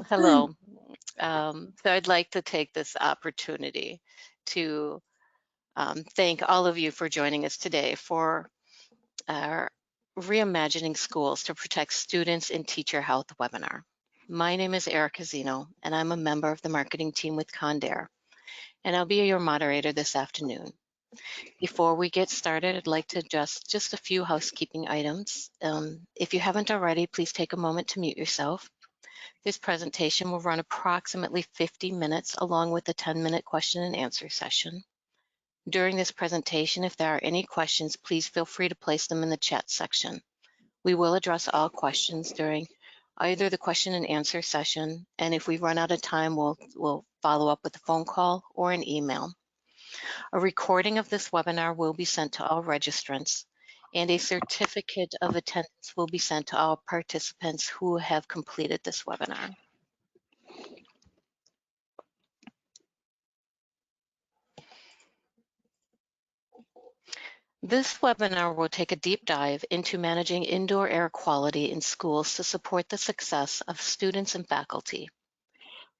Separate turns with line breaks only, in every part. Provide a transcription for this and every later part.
Hello. So I'd like to take this opportunity to thank all of you for joining us today for our Reimagining Schools to Protect Students in Teacher Health webinar. My name is Erica Zeno, and I'm a member of the marketing team with Condair, and I'll be your moderator this afternoon. Before we get started, I'd like to just a few housekeeping items. If you haven't already, please take a moment to mute yourself. This presentation will run approximately 50 minutes along with a 10-minute question and answer session. During this presentation, if there are any questions, please feel free to place them in the chat section. We will address all questions during either the question and answer session, and if we run out of time, we'll follow up with a phone call or an email. A recording of this webinar will be sent to all registrants, and a certificate of attendance will be sent to all participants who have completed this webinar. This webinar will take a deep dive into managing indoor air quality in schools to support the success of students and faculty.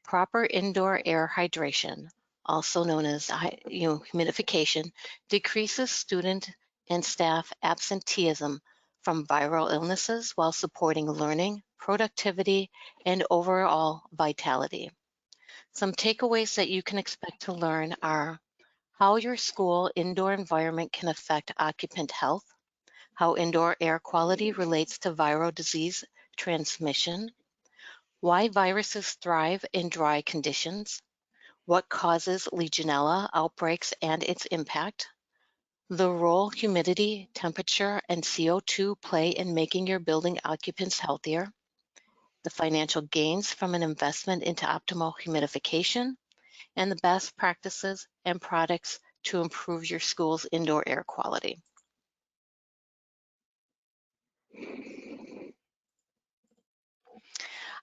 Proper indoor air hydration, also known as humidification, decreases student and staff absenteeism from viral illnesses while supporting learning, productivity, and overall vitality. Some takeaways that you can expect to learn are how your school indoor environment can affect occupant health, how indoor air quality relates to viral disease transmission, why viruses thrive in dry conditions, what causes Legionella outbreaks and its impact, the role humidity, temperature, and CO2 play in making your building occupants healthier, the financial gains from an investment into optimal humidification, and the best practices and products to improve your school's indoor air quality.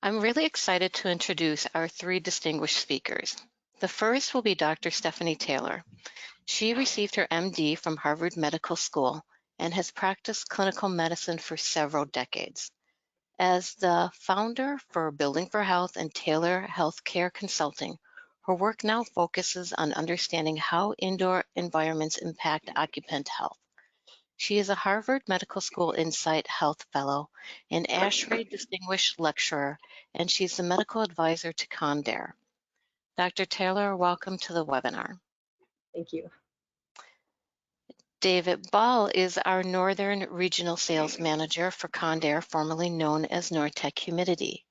I'm really excited to introduce our three distinguished speakers. The first will be Dr. Stephanie Taylor. She received her MD from Harvard Medical School and has practiced clinical medicine for several decades. As the founder for Building for Health and Taylor Healthcare Consulting, her work now focuses on understanding how indoor environments impact occupant health. She is a Harvard Medical School Insight Health Fellow, an ASHRAE Distinguished Lecturer, and she's the medical advisor to Condair. Dr. Taylor, welcome to the webinar.
Thank you.
David Ball is our Northern Regional Sales Manager for Condair, formerly known as Nortec Humidity.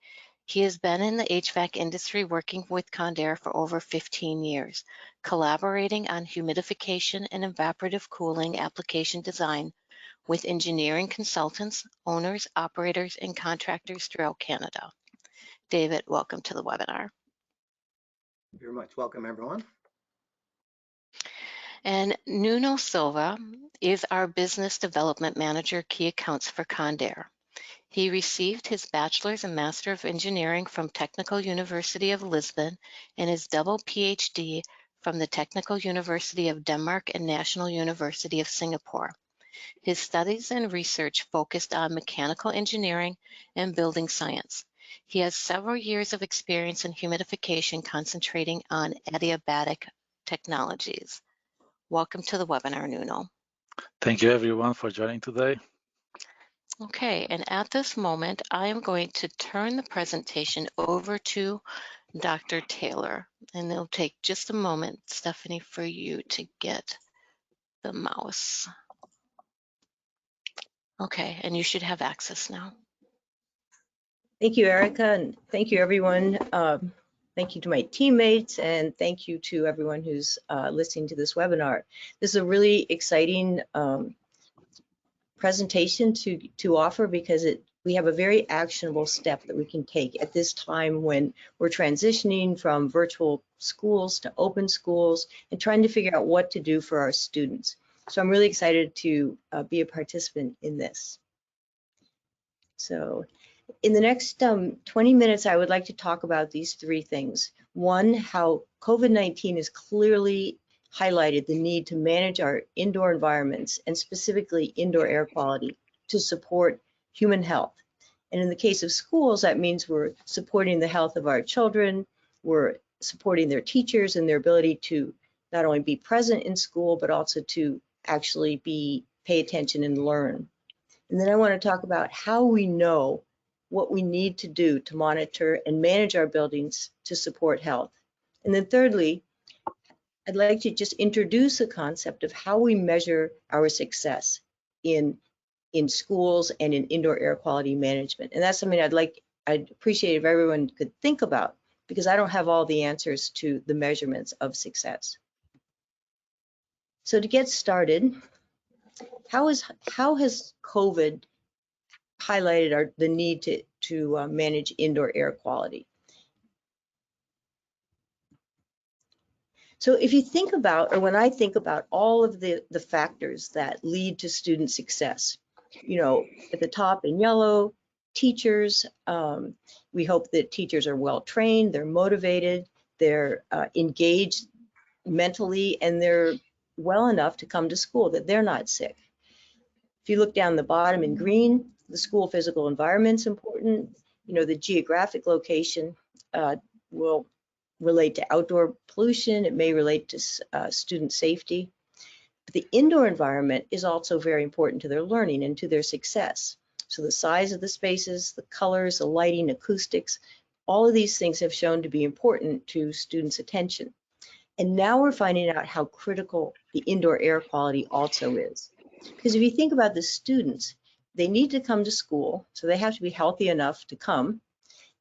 He has been in the HVAC industry working with Condair for over 15 years, collaborating on humidification and evaporative cooling application design with engineering consultants, owners, operators, and contractors throughout Canada. David, welcome to the webinar.
Thank you very much. Welcome, everyone.
And Nuno Silva is our Business Development Manager, Key Accounts for Condair. He received his Bachelor's and Master of Engineering from Technical University of Lisbon and his double PhD from the Technical University of Denmark and National University of Singapore. His studies and research focused on mechanical engineering and building science. He has several years of experience in humidification, concentrating on adiabatic technologies. Welcome to the webinar, Nuno.
Thank you, everyone, for joining today.
Okay, and at this moment, I am going to turn the presentation over to Dr. Taylor, and it'll take just a moment, Stephanie, for you to get the mouse. Okay, and you should have access now.
Thank you, Erica, and thank you, everyone. Thank you to my teammates, and thank you to everyone who's listening to this webinar. This is a really exciting presentation to offer because we have a very actionable step that we can take at this time when we're transitioning from virtual schools to open schools and trying to figure out what to do for our students. So I'm really excited to be a participant in this. So in the next 20 minutes, I would like to talk about these three things. One, how COVID-19 has clearly highlighted the need to manage our indoor environments and specifically indoor air quality to support human health. And in the case of schools, that means we're supporting the health of our children, we're supporting their teachers and their ability to not only be present in school, but also to actually pay attention and learn. And then I want to talk about how we know what we need to do to monitor and manage our buildings to support health. And then thirdly, I'd like to just introduce the concept of how we measure our success in schools and in indoor air quality management. And that's something I'd appreciate if everyone could think about, because I don't have all the answers to the measurements of success. So to get started, how has COVID highlighted the need to manage indoor air quality? So if you think about, or when I think about all of the factors that lead to student success, you know, at the top in yellow, teachers, we hope that teachers are well trained, they're motivated, they're engaged mentally, and they're well enough to come to school, that they're not sick. If you look down the bottom in green, the school physical environment's important. You know, the geographic location will relate to outdoor pollution. It may relate to student safety. But the indoor environment is also very important to their learning and to their success. So the size of the spaces, the colors, the lighting, acoustics, all of these things have shown to be important to students' attention. And now we're finding out how critical the indoor air quality also is. Because if you think about the students, they need to come to school, so they have to be healthy enough to come,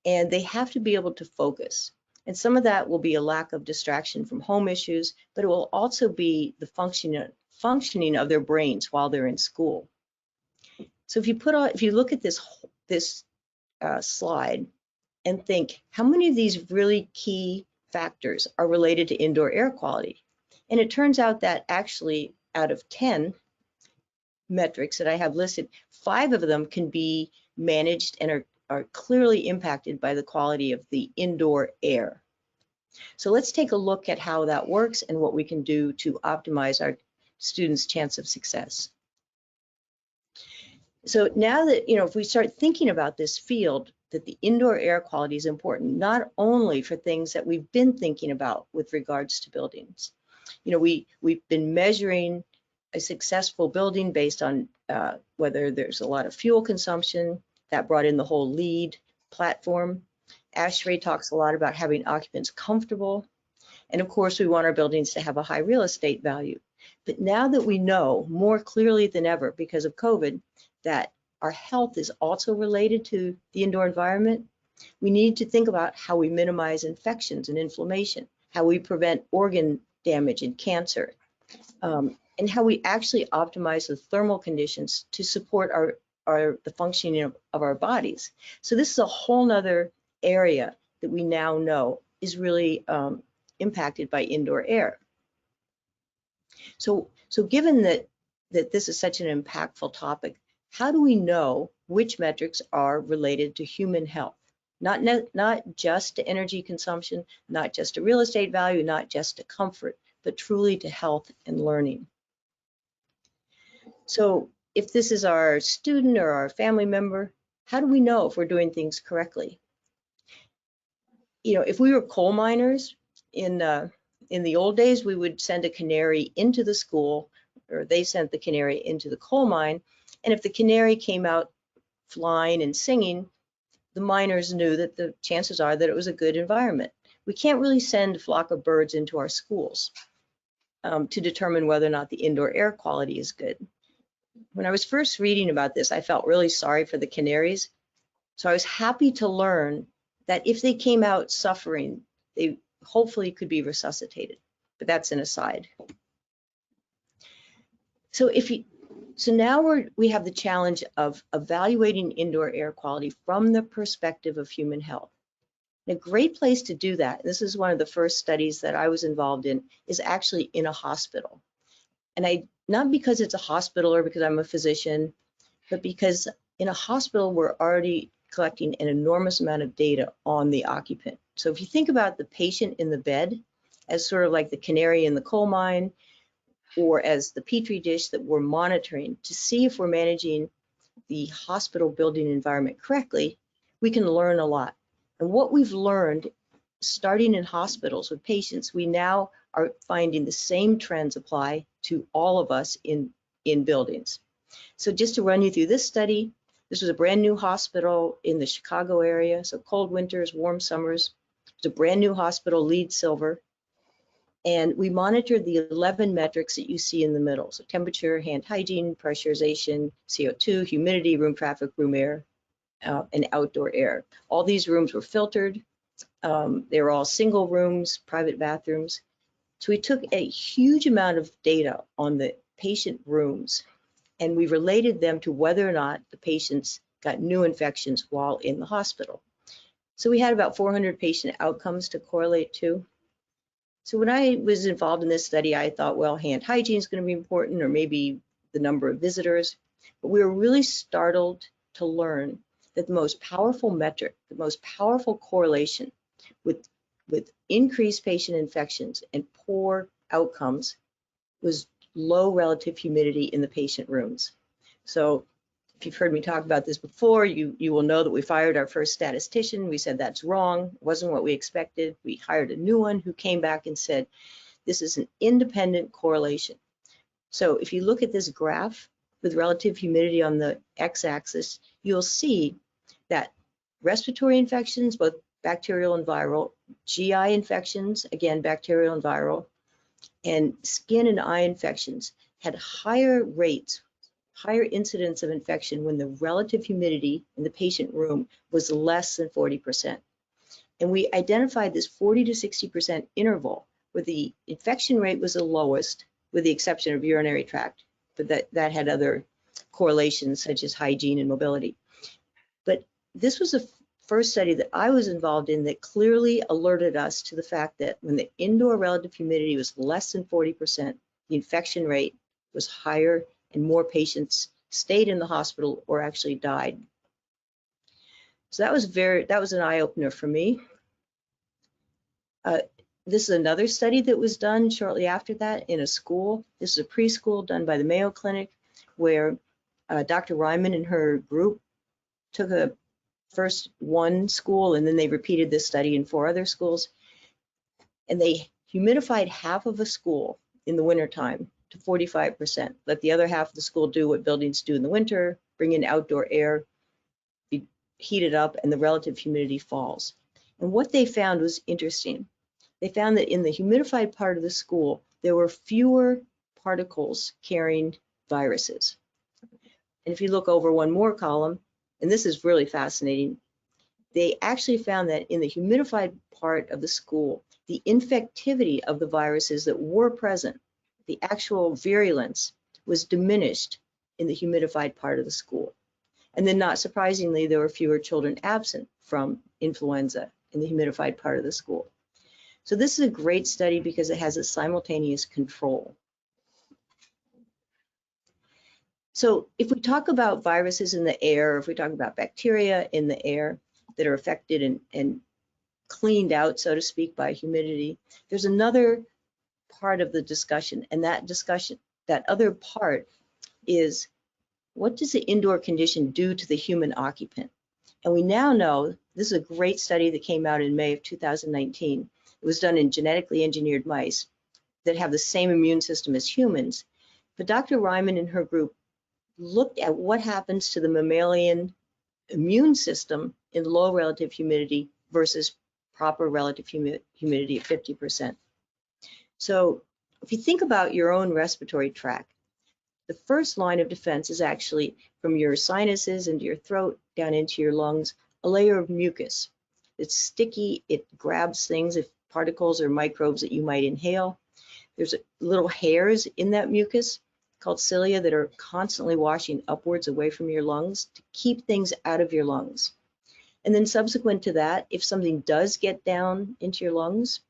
and they have to be able to focus. And some of that will be a lack of distraction from home issues, but it will also be the functioning of their brains while they're in school. So if you look at this slide and think, how many of these really key factors are related to indoor air quality? And it turns out that actually out of 10 metrics that I have listed, 5 of them can be managed and are clearly impacted by the quality of the indoor air. So let's take a look at how that works and what we can do to optimize our students' chance of success. So now that, you know, if we start thinking about this field, that the indoor air quality is important, not only for things that we've been thinking about with regards to buildings. You know, we've been measuring a successful building based on whether there's a lot of fuel consumption. That brought in the whole LEED platform. ASHRAE talks a lot about having occupants comfortable. And of course, we want our buildings to have a high real estate value. But now that we know more clearly than ever because of COVID that our health is also related to the indoor environment, we need to think about how we minimize infections and inflammation, how we prevent organ damage and cancer, and how we actually optimize the thermal conditions to support the functioning of our bodies. So this is a whole nother area that we now know is really impacted by indoor air. So given that this is such an impactful topic, how do we know which metrics are related to human health? Not just to energy consumption, not just to real estate value, not just to comfort, but truly to health and learning. So if this is our student or our family member, how do we know if we're doing things correctly? You know, if we were coal miners in the old days, we would send a canary into the school, or they sent the canary into the coal mine. And if the canary came out flying and singing, the miners knew that the chances are that it was a good environment. We can't really send a flock of birds into our schools to determine whether or not the indoor air quality is good. When I was first reading about this, I felt really sorry for the canaries. So I was happy to learn that if they came out suffering, they hopefully could be resuscitated. But that's an aside. So now we have the challenge of evaluating indoor air quality from the perspective of human health. And a great place to do that, this is one of the first studies that I was involved in, is actually in a hospital. And not because it's a hospital or because I'm a physician, but because in a hospital, we're already collecting an enormous amount of data on the occupant. So if you think about the patient in the bed as sort of like the canary in the coal mine, or as the petri dish that we're monitoring to see if we're managing the hospital building environment correctly, we can learn a lot. And what we've learned, starting in hospitals with patients, we now are finding the same trends apply to all of us in buildings. So just to run you through this study, this was a brand new hospital in the Chicago area. So cold winters, warm summers. It's a brand new hospital, LEED Silver. And we monitored the 11 metrics that you see in the middle. So temperature, hand hygiene, pressurization, CO2, humidity, room traffic, room air, and outdoor air. All these rooms were filtered. They were all single rooms, private bathrooms. So we took a huge amount of data on the patient rooms, and we related them to whether or not the patients got new infections while in the hospital. So we had about 400 patient outcomes to correlate to. So when I was involved in this study, I thought, well, hand hygiene is going to be important, or maybe the number of visitors. But we were really startled to learn that the most powerful metric, the most powerful correlation with increased patient infections and poor outcomes was low relative humidity in the patient rooms. So if you've heard me talk about this before, you will know that we fired our first statistician. We said that's wrong, it wasn't what we expected. We hired a new one who came back and said, this is an independent correlation. So if you look at this graph with relative humidity on the x-axis, you'll see that respiratory infections, both bacterial and viral, GI infections, again, bacterial and viral, and skin and eye infections had higher rates, higher incidence of infection when the relative humidity in the patient room was less than 40%. And we identified this 40 to 60% interval where the infection rate was the lowest, with the exception of urinary tract, but that had other correlations such as hygiene and mobility. But this was the first study that I was involved in that clearly alerted us to the fact that when the indoor relative humidity was less than 40%, the infection rate was higher and more patients stayed in the hospital or actually died. So that was an eye-opener for me. This is another study that was done shortly after that in a school. This is a preschool done by the Mayo Clinic, where Dr. Reimagining and her group took a first one school, and then they repeated this study in 4 other schools. And they humidified half of a school in the wintertime to 45%. Let the other half of the school do what buildings do in the winter, bring in outdoor air, heat it up, and the relative humidity falls. And what they found was interesting. They found that in the humidified part of the school, there were fewer particles carrying viruses. And if you look over one more column, and this is really fascinating, they actually found that in the humidified part of the school, the infectivity of the viruses that were present, the actual virulence, was diminished in the humidified part of the school. And then not surprisingly, there were fewer children absent from influenza in the humidified part of the school. So this is a great study because it has a simultaneous control. So if we talk about viruses in the air, or if we talk about bacteria in the air that are affected and cleaned out, so to speak, by humidity, there's another part of the discussion, and that other part is, what does the indoor condition do to the human occupant? And we now know, this is a great study that came out in May of 2019. It was done in genetically engineered mice that have the same immune system as humans. But Dr. Reimagining and her group looked at what happens to the mammalian immune system in low relative humidity versus proper relative humidity of 50%. So if you think about your own respiratory tract, the first line of defense is actually from your sinuses into your throat down into your lungs, a layer of mucus. It's sticky, it grabs things, if particles or microbes that you might inhale. There's little hairs in that mucus called cilia that are constantly washing upwards away from your lungs to keep things out of your lungs. And then subsequent to that, if something does get down into your lungs,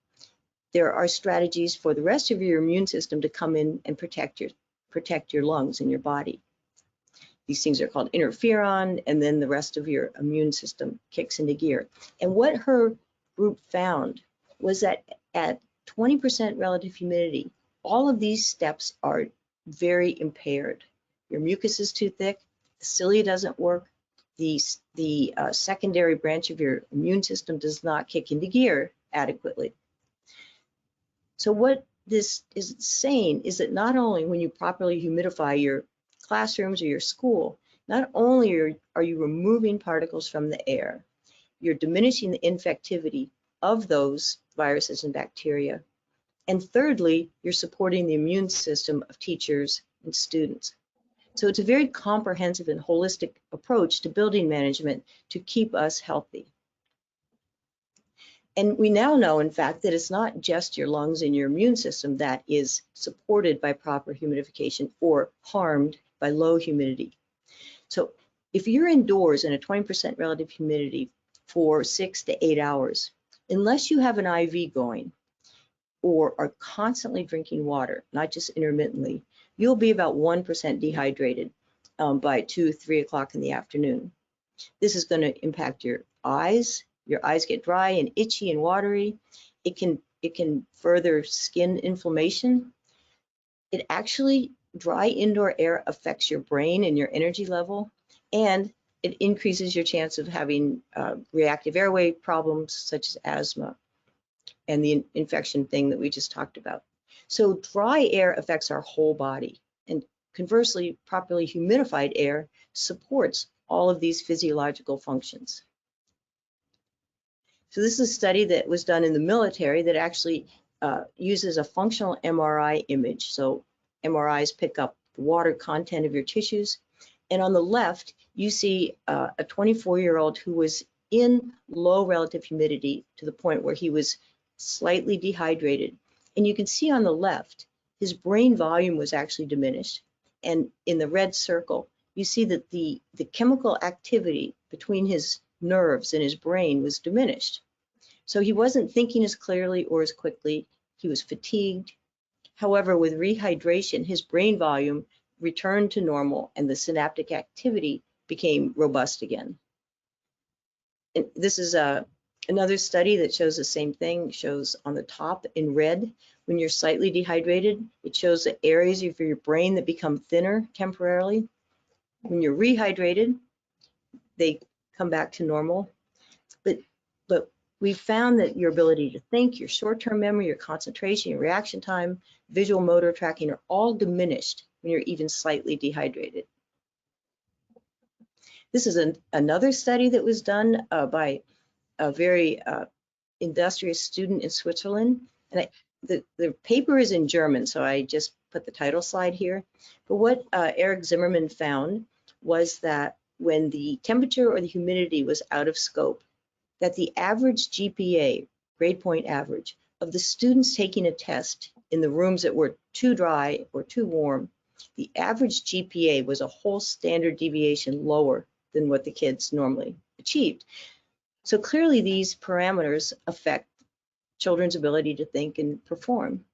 there are strategies for the rest of your immune system to come in and protect your lungs and your body. These things are called interferon, and then the rest of your immune system kicks into gear. And what her group found was that at 20% relative humidity, all of these steps are very impaired. Your mucus is too thick, the cilia doesn't work, the secondary branch of your immune system does not kick into gear adequately. So what this is saying is that not only when you properly humidify your classrooms or your school, not only are you removing particles from the air, you're diminishing the infectivity of those viruses and bacteria. And thirdly, you're supporting the immune system of teachers and students. So it's a very comprehensive and holistic approach to building management to keep us healthy. And we now know, in fact, that it's not just your lungs and your immune system that is supported by proper humidification or harmed by low humidity. So if you're indoors in a 20% relative humidity for 6 to 8 hours, unless you have an IV going or are constantly drinking water, not just intermittently, you'll be about 1% dehydrated by 2, 3 o'clock in the afternoon. This is going to impact your eyes. Your eyes get dry and itchy and watery. It can further skin inflammation. It actually, dry indoor air affects your brain and your energy level, and it increases your chance of having reactive airway problems such as asthma and the infection thing that we just talked about. So dry air affects our whole body, and conversely, properly humidified air supports all of these physiological functions. So this is a study that was done in the military that actually uses a functional MRI image. So MRIs pick up the water content of your tissues. And on the left, you see a 24-year-old who was in low relative humidity to the point where he was slightly dehydrated. And you can see on the left, his brain volume was actually diminished. And in the red circle, you see that the chemical activity between his nerves and his brain was diminished. So he wasn't thinking as clearly or as quickly. He was fatigued. However, with rehydration, his brain volume returned to normal and the synaptic activity became robust again. And this is another study that shows the same thing. It shows on the top in red, when you're slightly dehydrated, it shows the areas of your brain that become thinner temporarily. When you're rehydrated, they come back to normal. But we found that your ability to think, your short-term memory, your concentration, your reaction time, visual motor tracking are all diminished when you're even slightly dehydrated. This is another study that was done by a very industrious student in Switzerland. And the paper is in German, so I just put the title slide here. But what Eric Zimmerman found was that when the temperature or the humidity was out of scope, that the average GPA, grade point average, of the students taking a test in the rooms that were too dry or too warm, the average GPA was a whole standard deviation lower than what the kids normally achieved. So clearly these parameters affect children's ability to think and perform.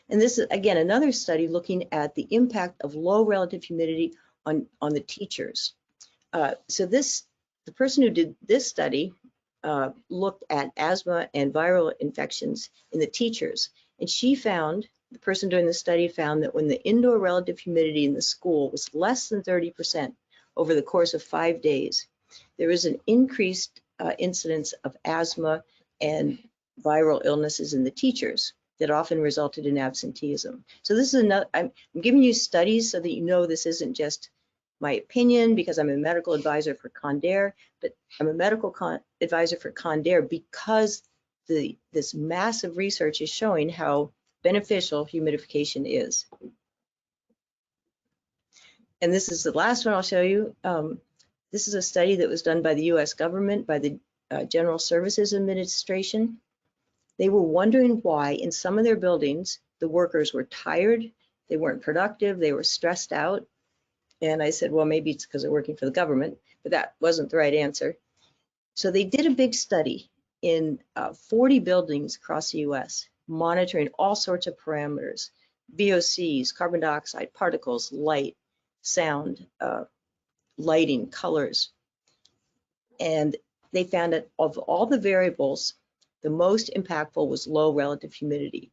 And this is, again, another study looking at the impact of low relative humidity on the teachers. So the person who did this study looked at asthma and viral infections in the teachers. And she found, the person doing the study found that when the indoor relative humidity in the school was less than 30% over the course of 5 days, there was an increased incidence of asthma and viral illnesses in the teachers that often resulted in absenteeism. So this is another, I'm giving you studies so that you know this isn't just my opinion because I'm a medical advisor for Condare, but I'm a medical advisor for Condare because this massive research is showing how beneficial humidification is. And this is the last one I'll show you. This is a study that was done by the US government, by the General Services Administration. They were wondering why in some of their buildings, the workers were tired, they weren't productive, they were stressed out. And I said, well, maybe it's because they're working for the government, but that wasn't the right answer. So they did a big study in 40 buildings across the US, monitoring all sorts of parameters, VOCs, carbon dioxide, particles, light, sound, lighting, colors. And they found that of all the variables, the most impactful was low relative humidity.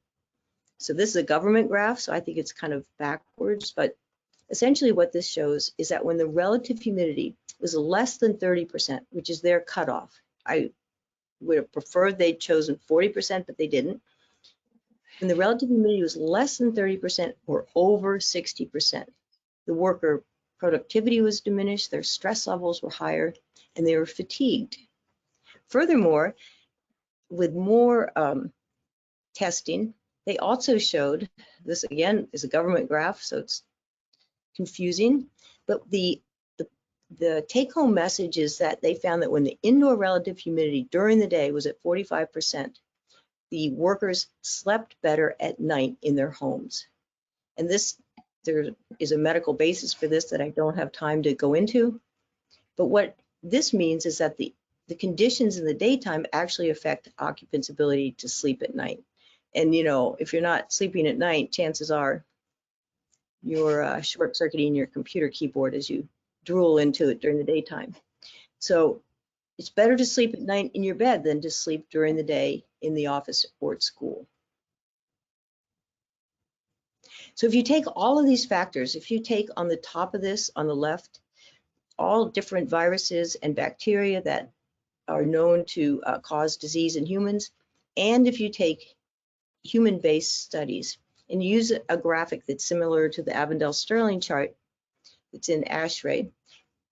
So this is a government graph, so I think it's kind of backwards, but Essentially what this shows is that when the relative humidity was less than 30%, which is their cutoff, I would have preferred they'd chosen 40%, but they didn't. When the relative humidity was less than 30% or over 60%, the worker productivity was diminished, their stress levels were higher, and they were fatigued. Furthermore, with more testing, they also showed, this again is a government graph, so it's confusing, but the take-home message is that they found that when the indoor relative humidity during the day was at 45%, the workers slept better at night in their homes. And this, there is a medical basis for this that I don't have time to go into, but what this means is that the conditions in the daytime actually affect occupants' ability to sleep at night. And you know, if you're not sleeping at night, chances are you're short-circuiting your computer keyboard as you drool into it during the daytime. So it's better to sleep at night in your bed than to sleep during the day in the office or at school. So if you take all of these factors, if you take on the top of this, on the left, all different viruses and bacteria that are known to cause disease in humans, and if you take human-based studies and use a graphic that's similar to the Avondale-Sterling chart, it's in ASHRAE,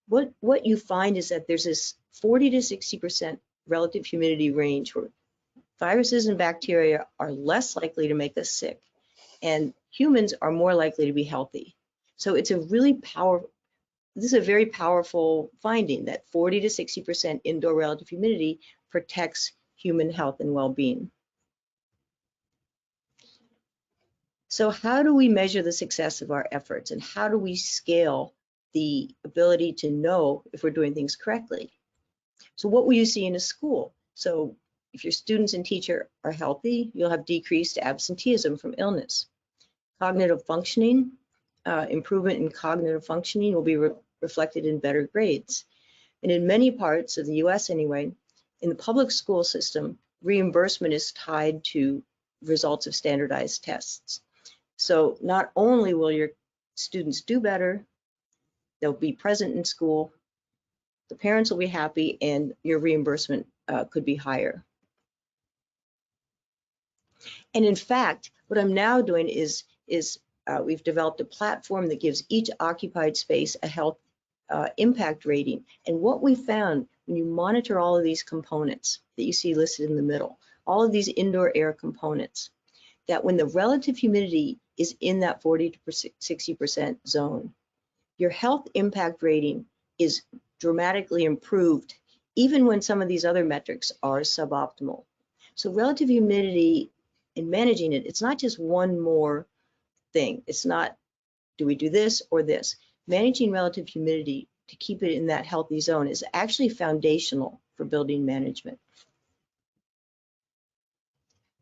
what you find is that there's this 40 to 60% relative humidity range where viruses and bacteria are less likely to make us sick, and humans are more likely to be healthy. So it's a really powerful, this is a very powerful finding that 40 to 60% indoor relative humidity protects human health and well-being. So how do we measure the success of our efforts, and how do we scale the ability to know if we're doing things correctly? So what will you see in a school? So if your students and teacher are healthy, you'll have decreased absenteeism from illness. Cognitive functioning, improvement in cognitive functioning will be reflected in better grades. And in many parts of the US anyway, in the public school system, reimbursement is tied to results of standardized tests. So not only will your students do better, they'll be present in school, the parents will be happy, and your reimbursement could be higher. And in fact, what I'm now doing is we've developed a platform that gives each occupied space a health impact rating. And what we found when you monitor all of these components that you see listed in the middle, all of these indoor air components, that when the relative humidity is in that 40 to 60% zone, your health impact rating is dramatically improved, even when some of these other metrics are suboptimal. So relative humidity, in managing it, it's not just one more thing. It's not, do we do this or this? Managing relative humidity to keep it in that healthy zone is actually foundational for building management.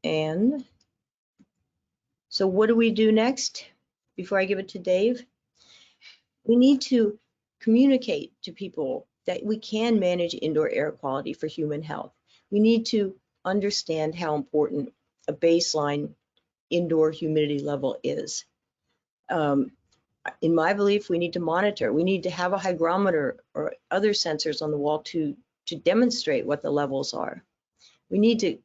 And so what do we do next? Before I give it to Dave, we need to communicate to people that we can manage indoor air quality for human health. We need to understand how important a baseline indoor humidity level is. In my belief, we need to monitor. We need to have a hygrometer or other sensors on the wall to demonstrate what the levels are. We need to,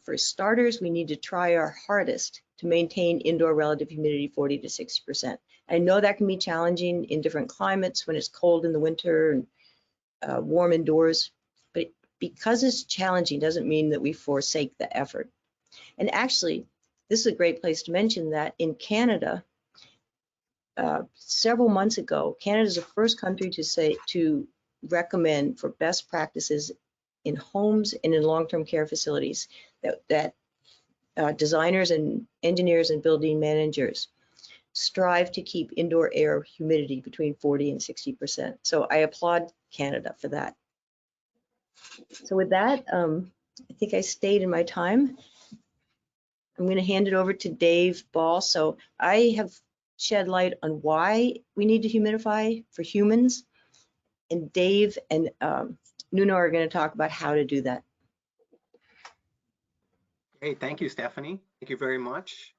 for starters, we need to try our hardest to maintain indoor relative humidity 40 to 60%. I know that can be challenging in different climates when it's cold in the winter and warm indoors, but because it's challenging doesn't mean that we forsake the effort. And actually, this is a great place to mention that in Canada, several months ago, Canada is the first country to recommend for best practices in homes and in long-term care facilities that designers and engineers and building managers strive to keep indoor air humidity between 40 and 60%. So I applaud Canada for that. So with that, I think I stayed in my time. I'm going to hand it over to Dave Ball. So I have shed light on why we need to humidify for humans, and Dave and Nuno are going to talk about how to do that.
Great, thank you, Stephanie. Thank you very much.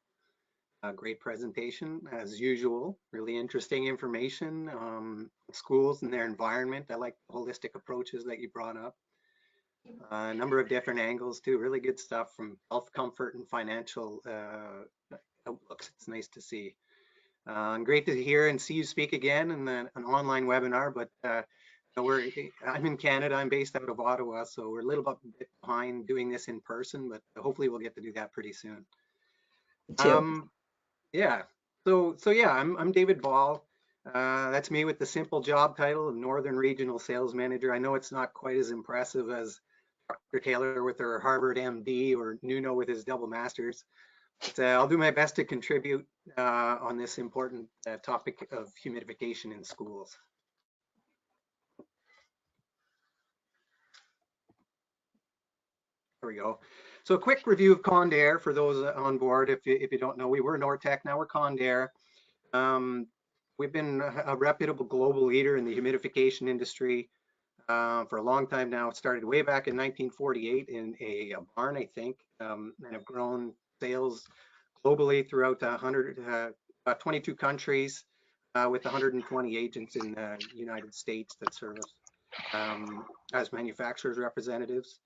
Great presentation as usual. Really interesting information. Schools and their environment. I like the holistic approaches that you brought up. A number of different angles too. Really good stuff from health, comfort, and financial outlooks. It's nice to see. And great to hear and see you speak again in an online webinar. But I'm in Canada. I'm based out of Ottawa, so we're a little bit behind doing this in person. But hopefully, we'll get to do that pretty soon.
Too.
Yeah. So yeah, I'm David Ball. That's me with the simple job title of Northern Regional Sales Manager. I know it's not quite as impressive as Dr. Taylor with her Harvard MD or Nuno with his double masters. But I'll do my best to contribute on this important topic of humidification in schools. There we go. So a quick review of Condair for those on board. If you don't know, we were Nortec, now we're Condair. We've been a reputable global leader in the humidification industry for a long time now. It started way back in 1948 in a barn, I think, and have grown sales globally throughout 22 countries with 120 agents in the United States that serve us as manufacturers representatives.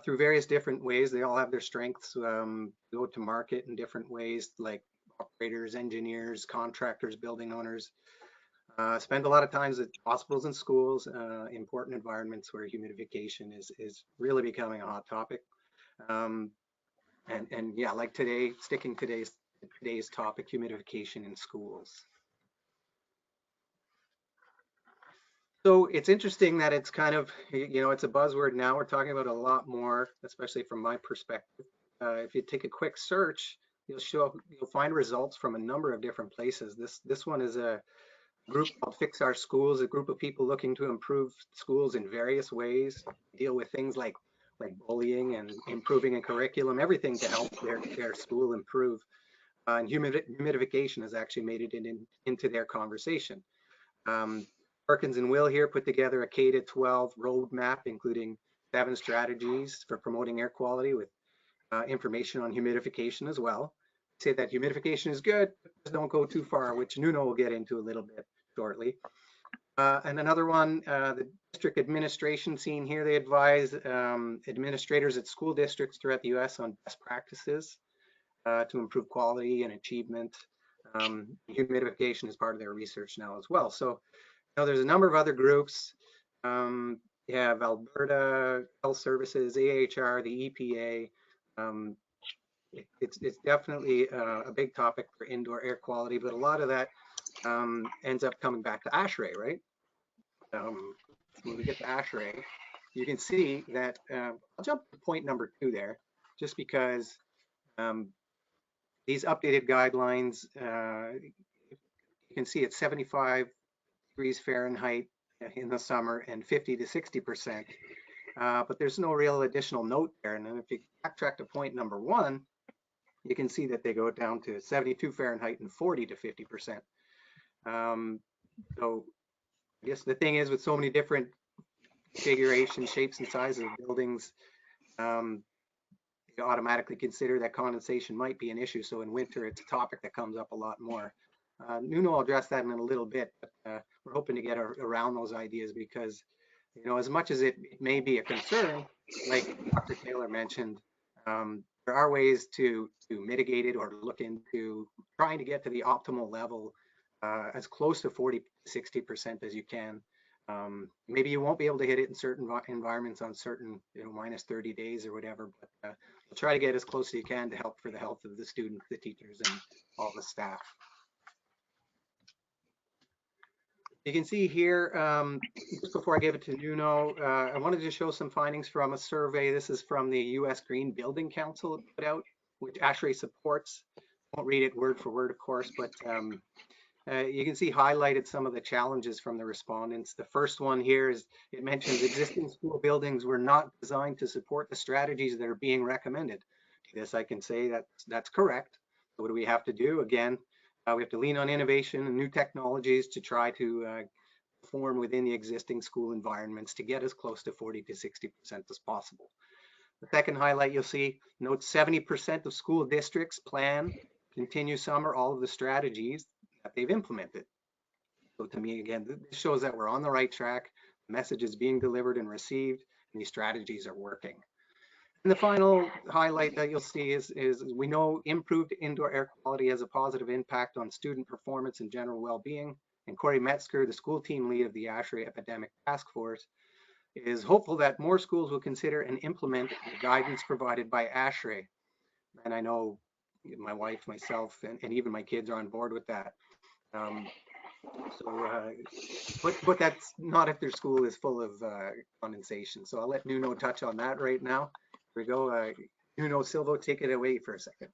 Through various different ways, they all have their strengths. Go to market in different ways, like operators, engineers, contractors, building owners. Spend a lot of times at hospitals and schools, important environments where humidification is really becoming a hot topic. And yeah, like today, sticking today's topic, humidification in schools. So it's interesting that it's kind of, it's a buzzword now. We're talking about a lot more, especially from my perspective. If you take a quick search, you'll find results from a number of different places. This one is a group called Fix Our Schools, a group of people looking to improve schools in various ways, deal with things like bullying and improving a curriculum, everything to help their school improve. And humidification has actually made it into their conversation. Perkins and Will here put together a K-12 roadmap, including 7 strategies for promoting air quality with information on humidification as well. Say that humidification is good, just don't go too far, which Nuno will get into a little bit shortly. And another one, the district administration scene here, they advise administrators at school districts throughout the US on best practices to improve quality and achievement. Humidification is part of their research now as well. So there's a number of other groups. You have Alberta Health Services, AHR, the EPA. It's definitely a big topic for indoor air quality, but a lot of that ends up coming back to ASHRAE, right? When we get to ASHRAE, you can see that, I'll jump to point number 2 there, just because these updated guidelines, you can see it's 75 degrees Fahrenheit in the summer and 50 to 60%. But there's no real additional note there. And then if you backtrack to point number 1, you can see that they go down to 72 Fahrenheit and 40 to 50%. So I guess the thing is, with so many different configurations, shapes, and sizes of buildings, you automatically consider that condensation might be an issue. So in winter, it's a topic that comes up a lot more. Nuno will address that in a little bit, but we're hoping to get around those ideas because, as much as it may be a concern, like Dr. Taylor mentioned, there are ways to mitigate it or look into trying to get to the optimal level as close to 40 to 60% as you can. Maybe you won't be able to hit it in certain environments on certain, minus 30 days or whatever, but we'll try to get as close as you can to help for the health of the students, the teachers, and all the staff. You can see here, just before I give it to Nuno, I wanted to show some findings from a survey. This is from the US Green Building Council put out, which ASHRAE supports. I won't read it word for word, of course, but you can see highlighted some of the challenges from the respondents. The first one here is it mentions existing school buildings were not designed to support the strategies that are being recommended. This I can say that's correct. So what do we have to do? Again, we have to lean on innovation and new technologies to try to perform within the existing school environments to get as close to 40 to 60% as possible. The second highlight you'll see, note 70% of school districts plan continue some or all of the strategies that they've implemented. So to me, again, this shows that we're on the right track, the message is being delivered and received, and these strategies are working. And the final highlight that you'll see is we know improved indoor air quality has a positive impact on student performance and general well-being. And Corey Metzger, the school team lead of the ASHRAE Epidemic Task Force, is hopeful that more schools will consider and implement the guidance provided by ASHRAE. And I know my wife, myself, and even my kids are on board with that. But that's not if their school is full of condensation. So I'll let Nuno touch on that right now. Here we go. Nuno Silvo, take it away for a second.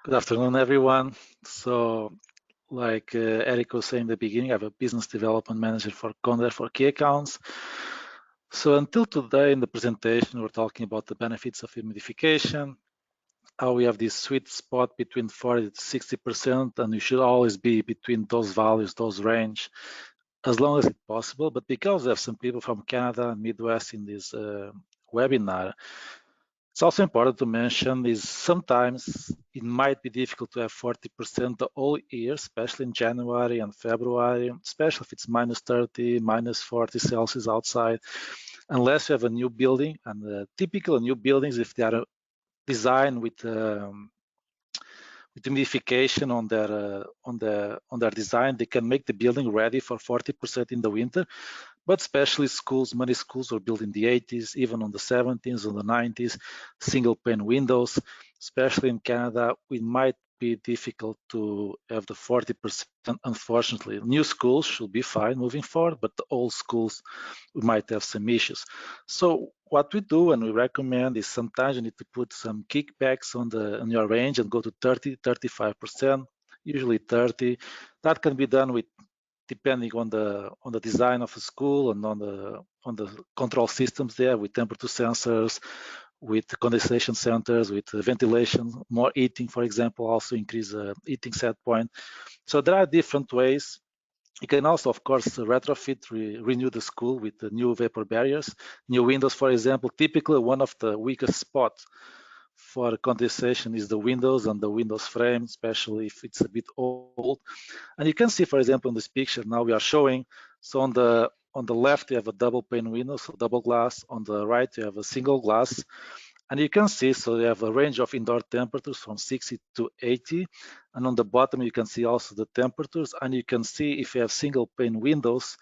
Good afternoon, everyone. So, like Eric was saying in the beginning, I'm a business development manager for Condair for key accounts. So until today in the presentation, we're talking about the benefits of humidification, how we have this sweet spot between 40 to 60%, and we should always be between those values, those range, as long as it's possible. But because we have some people from Canada and Midwest in this webinar, it's also important to mention is sometimes it might be difficult to have 40% the whole year, especially in January and February, especially if it's minus 30, minus 40 Celsius outside, unless you have a new building. And typical new buildings, if they are designed with humidification on their design, they can make the building ready for 40% in the winter. But especially schools, many schools were built in the 80s, even on the 70s, on the 90s, single pane windows. Especially in Canada, it might be difficult to have the 40%, unfortunately. New schools should be fine moving forward, but the old schools, we might have some issues. So what we do and we recommend is sometimes you need to put some kickbacks on your range and go to 30, 35%, usually 30. That can be done with depending on the design of the school and on the control systems there, with temperature sensors, with condensation centers, with ventilation, more heating, for example, also increase the heating set point. So there are different ways. You can also, of course, retrofit, renew the school with the new vapor barriers, new windows, for example. Typically, one of the weakest spots for condensation is the windows and the windows frame, especially if it's a bit old. And you can see, for example, in this picture now we are showing, so on the left you have a double pane window, so double glass. On the right you have a single glass. And you can see, so you have a range of indoor temperatures from 60 to 80. And on the bottom you can see also the temperatures. And you can see if you have single pane windows,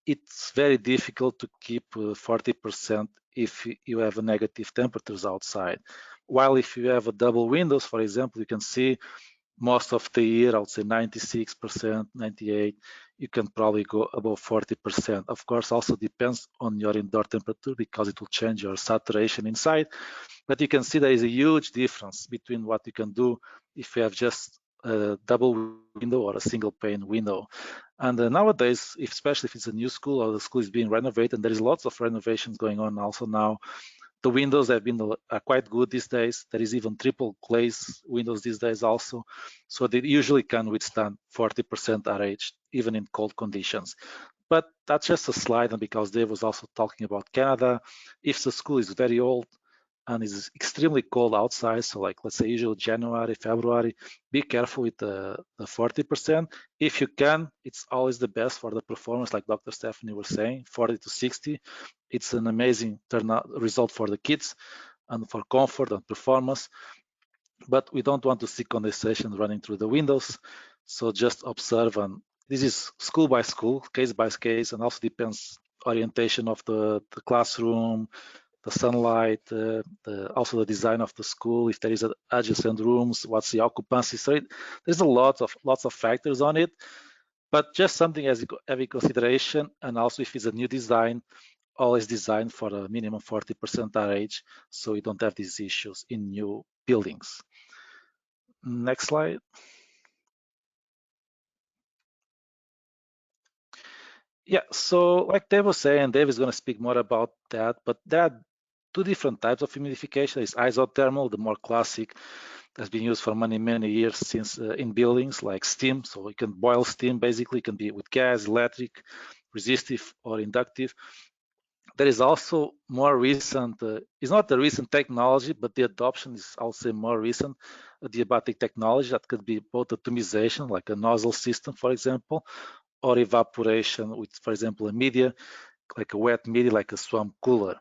it's very difficult to keep 40% if you have a negative temperatures outside. While if you have a double windows, for example, you can see most of the year, I would say 96%, 98%, you can probably go above 40%. Of course, also depends on your indoor temperature because it will change your saturation inside. But you can see there is a huge difference between what you can do if you have just a double window or a single pane window. And nowadays, especially if it's a new school or the school is being renovated, and there is lots of renovations going on also now. The windows have been quite good these days. There is even triple glaze windows these days also. So they usually can withstand 40% RH, even in cold conditions. But that's just a slide, and because Dave was also talking about Canada, if the school is very old and is extremely cold outside, so like let's say usually January, February, be careful with the 40%. If you can, it's always the best for the performance, like Dr. Stephanie was saying, 40 to 60. It's an amazing turnout result for the kids and for comfort and performance. But we don't want to see condensation running through the windows. So just observe, and this is school by school, case by case, and also depends orientation of the classroom, the sunlight, also the design of the school, if there is adjacent rooms, what's the occupancy. So there's lots of factors on it, but just something as every consideration. And also if it's a new design, always design for a minimum 40% RH, so you don't have these issues in new buildings. Next slide. Yeah, so like Dave was saying, Dave is going to speak more about that, but there are two different types of humidification. It's isothermal, the more classic, that's been used for many years since in buildings, like steam. So you can boil steam, basically. It can be with gas, electric, resistive, or inductive. there is also more recent, it's not the recent technology, but the adoption is also more recent adiabatic technology that could be both atomization, like a nozzle system, for example, or evaporation with, for example, a media, like a wet media, like a swamp cooler.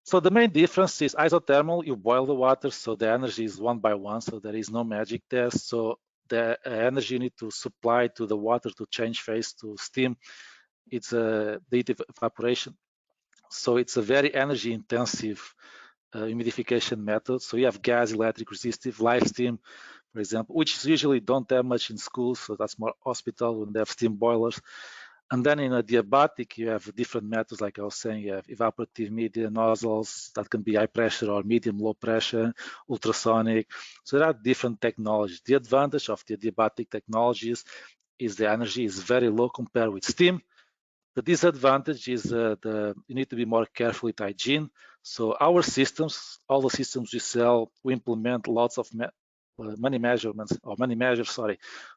So the main difference is isothermal, you boil the water, so the energy is one by one, so there is no magic there. So the energy you need to supply to the water to change phase to steam, it's a the evaporation. So it's a very energy intensive humidification method. So you have gas, electric, resistive, live steam, for example, which usually don't have much in schools. So that's more hospital when they have steam boilers. And then in adiabatic, you have different methods, like I was saying, you have evaporative media nozzles that can be high pressure or medium low pressure, ultrasonic. So there are different technologies. The advantage of the adiabatic technologies is the energy is very low compared with steam. The disadvantage is you need to be more careful with hygiene. So our systems, all the systems we sell, we implement lots of many measures,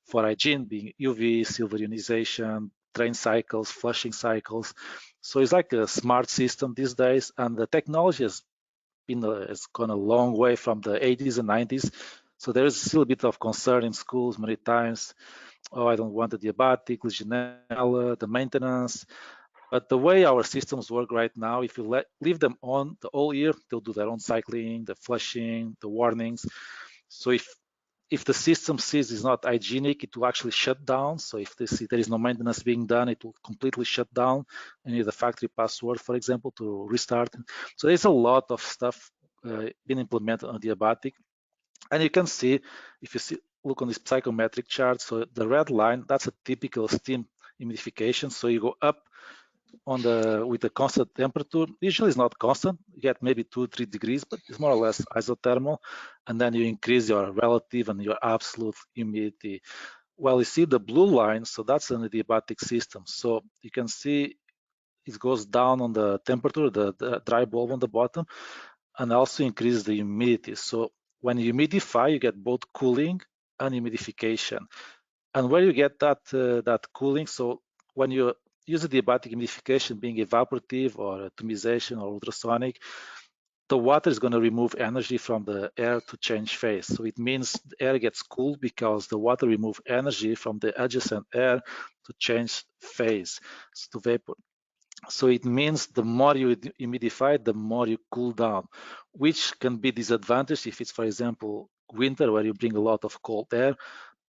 for hygiene, being UV, silver ionization, drain cycles, flushing cycles. So it's like a smart system these days, and the technology has gone a long way from the 80s and 90s. So there is still a bit of concern in schools many times. Oh, I don't want the adiabatic, Legionella, the maintenance. But the way our systems work right now, if you leave them on the whole year, they'll do their own cycling, the flushing, the warnings. So if the system sees it's not hygienic, it will actually shut down. So if they see there is no maintenance being done, it will completely shut down. And you need the factory password, for example, to restart. So there's a lot of stuff being implemented on adiabatic. And you can see, if you look on this psychometric chart, so the red line, that's a typical steam humidification. So you go up with the constant temperature. Usually it's not constant, you get maybe 2-3 degrees, but it's more or less isothermal. And then you increase your relative and your absolute humidity. Well, you see the blue line, so that's an adiabatic system. So you can see it goes down on the temperature, the dry bulb on the bottom, and also increase the humidity. So when you humidify, you get both cooling and humidification. And where you get that cooling, so when you use the adiabatic humidification being evaporative or atomization or ultrasonic, the water is going to remove energy from the air to change phase. So it means the air gets cooled because the water removes energy from the adjacent air to change phase, to vapor. So it means the more you humidify, the more you cool down, which can be disadvantage if it's, for example, winter where you bring a lot of cold air.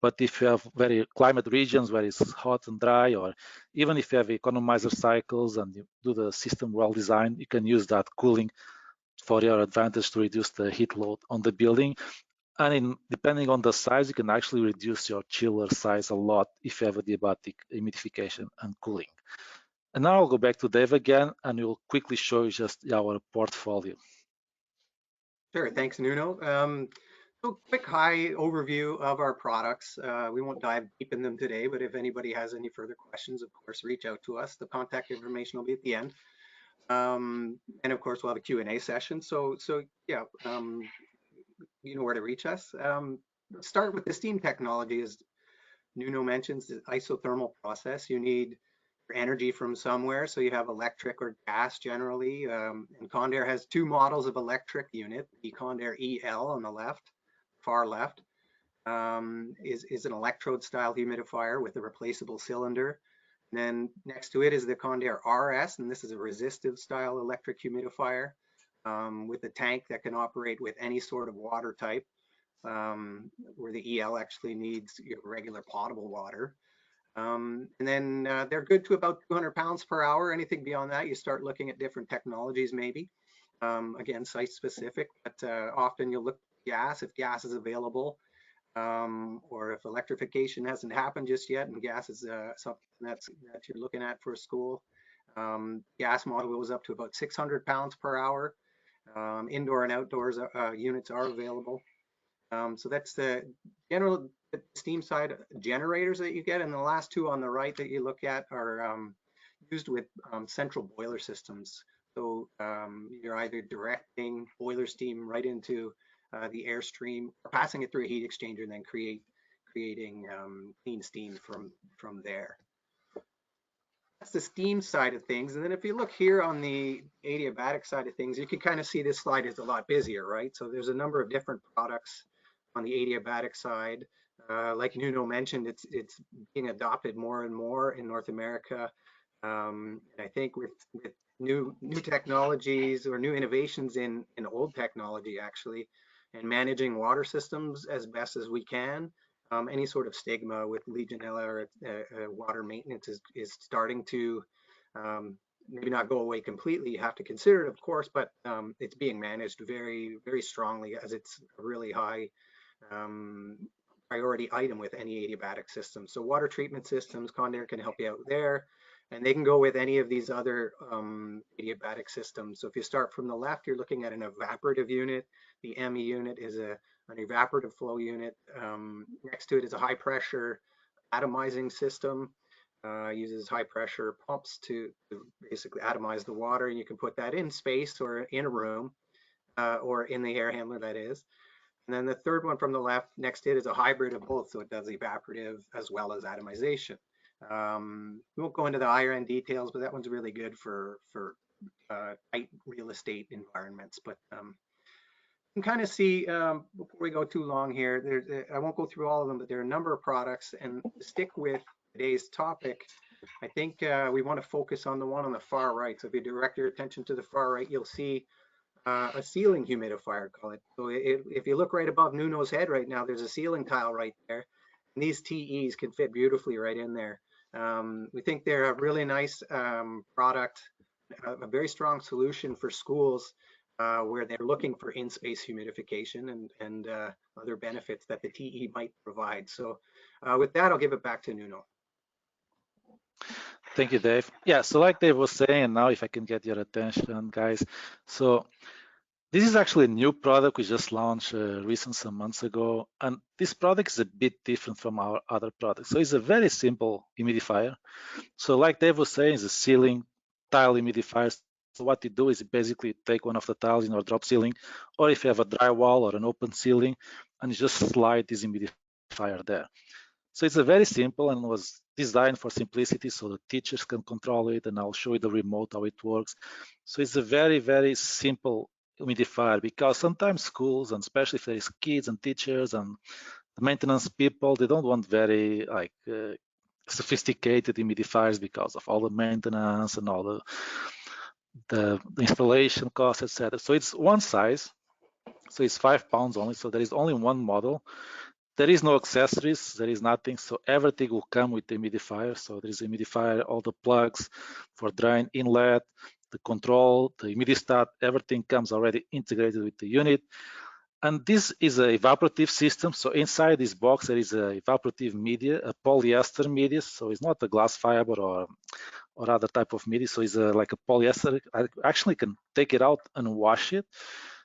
But if you have very climate regions where it's hot and dry, or even if you have economizer cycles and you do the system well designed, you can use that cooling for your advantage to reduce the heat load on the building. And depending on the size, you can actually reduce your chiller size a lot if you have adiabatic humidification and cooling. And now I'll go back to Dave again, and we'll quickly show you just our portfolio.
Sure, thanks, Nuno. So quick high overview of our products. We won't dive deep in them today, but if anybody has any further questions, of course, reach out to us. The contact information will be at the end. And of course, we'll have a Q&A session. So yeah, you know where to reach us. Let's start with the steam technology. As Nuno mentions, the isothermal process. You need energy from somewhere, so you have electric or gas generally. And Condair has two models of electric unit. The Condair EL on the left, far left, is an electrode style humidifier with a replaceable cylinder. And then next to it is the Condair RS, and this is a resistive style electric humidifier with a tank that can operate with any sort of water type, where the EL actually needs regular potable water. And then they're good to about 200 pounds per hour. Anything beyond that, you start looking at different technologies maybe. Again, site specific, but often you'll look at gas if gas is available, or if electrification hasn't happened just yet and gas is something that you're looking at for a school. Gas model goes up to about 600 pounds per hour. Indoor and outdoors units are available. So that's the general steam side generators that you get, and the last two on the right that you look at are used with central boiler systems. So you're either directing boiler steam right into the airstream or passing it through a heat exchanger and then creating clean steam from there. that's the steam side of things. And then if you look here on the adiabatic side of things, you can kind of see this slide is a lot busier, right? So there's a number of different products on the adiabatic side. Like Nuno mentioned, it's being adopted more and more in North America. And I think with new technologies or new innovations in old technology actually, and managing water systems as best as we can, any sort of stigma with Legionella or water maintenance is starting to maybe not go away completely. You have to consider it, of course, but it's being managed very, very strongly, as it's a really high priority item with any adiabatic system. So water treatment systems, Condair can help you out there, and they can go with any of these other adiabatic systems. So if you start from the left, you're looking at an evaporative unit. The ME unit is an evaporative flow unit. Next to it is a high pressure atomizing system. Uses high pressure pumps to basically atomize the water. You can put that in space or in a room or in the air handler, that is. And then the third one from the left next to it is a hybrid of both. So it does evaporative as well as atomization. We won't go into the higher end details, but that one's really good for tight real estate environments. But you can kind of see, before we go too long here, I won't go through all of them, but there are a number of products. And to stick with today's topic, I think we want to focus on the one on the far right. So if you direct your attention to the far right, you'll see a ceiling humidifier, call it. So if you look right above Nuno's head right now, there's a ceiling tile right there. And these TEs can fit beautifully right in there. We think they're a really nice product, a very strong solution for schools where they're looking for in-space humidification and other benefits that the TE might provide. So with that, I'll give it back to Nuno.
Thank you, Dave. Yeah, so like Dave was saying, and now if I can get your attention, guys. So this is actually a new product we just launched recent some months ago. And this product is a bit different from our other products. So it's a very simple humidifier. So like Dave was saying, it's a ceiling tile humidifier. So what you do is you basically take one of the tiles in your drop ceiling, or if you have a drywall or an open ceiling, and you just slide this humidifier there. So it's a very simple and was designed for simplicity so the teachers can control it, and I'll show you the remote how it works. So it's a very, very simple humidifier, because sometimes schools, and especially if there is kids and teachers and the maintenance people, they don't want very sophisticated humidifiers because of all the maintenance and all the installation costs, etc. So it's one size, so it's 5 pounds only. So there is only one model. There is no accessories, there is nothing, so everything will come with the humidifier. So there is a humidifier, all the plugs for drain inlet, the control, the humidistat, everything comes already integrated with the unit. And this is an evaporative system. So inside this box, there is a evaporative media, a polyester media. So it's not a glass fiber or other type of media. So it's like a polyester. I actually can take it out and wash it.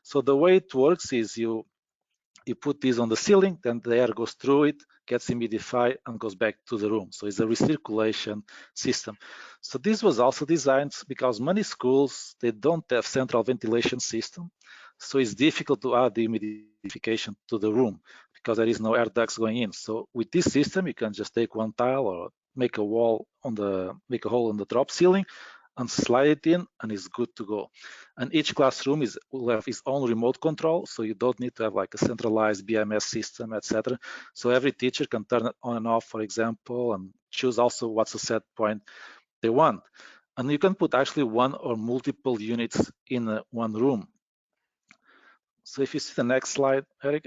So the way it works is you put this on the ceiling, then the air goes through it, gets humidified, and goes back to the room. So it's a recirculation system. So this was also designed because many schools, they don't have central ventilation system. So it's difficult to add the humidification to the room because there is no air ducts going in. So with this system, you can just take one tile or make a hole on the drop ceiling and slide it in, and it's good to go. And each classroom will have its own remote control, so you don't need to have like a centralized BMS system, etc. So every teacher can turn it on and off, for example, and choose also what's the set point they want. And you can put actually one or multiple units in one room. So if you see the next slide, Eric.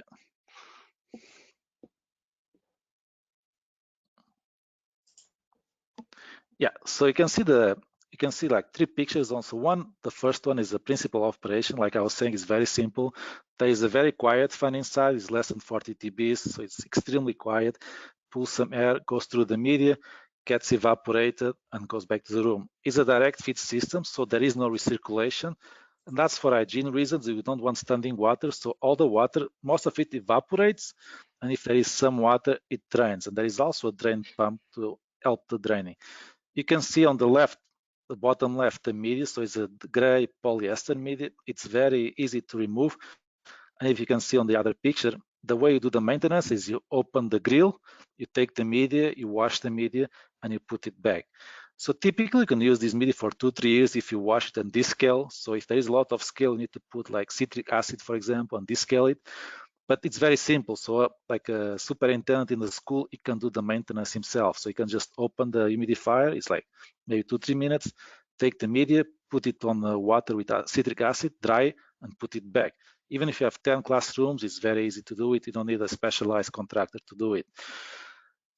Yeah, so you can see like 3 pictures on. So the first one is the principle of operation. Like I was saying, it's very simple. There is a very quiet fan inside. It's less than 40 dBs, so it's extremely quiet. Pulls some air, goes through the media, gets evaporated, and goes back to the room. It's a direct feed system, so there is no recirculation. And that's for hygiene reasons. We don't want standing water, so all the water, most of it evaporates, and if there is some water, it drains. And there is also a drain pump to help the draining. You can see on the left, the bottom left, the media. So it's a gray polyester media. It's very easy to remove. And if you can see on the other picture, the way you do the maintenance is you open the grill, you take the media, you wash the media, and you put it back. So typically you can use this media for 2-3 years if you wash it and descale. So if there is a lot of scale, you need to put like citric acid, for example, and descale it. But it's very simple. So like a superintendent in the school, he can do the maintenance himself. So he can just open the humidifier. It's like maybe 2-3 minutes, take the media, put it on the water with citric acid, dry, and put it back. Even if you have 10 classrooms, it's very easy to do it. You don't need a specialized contractor to do it.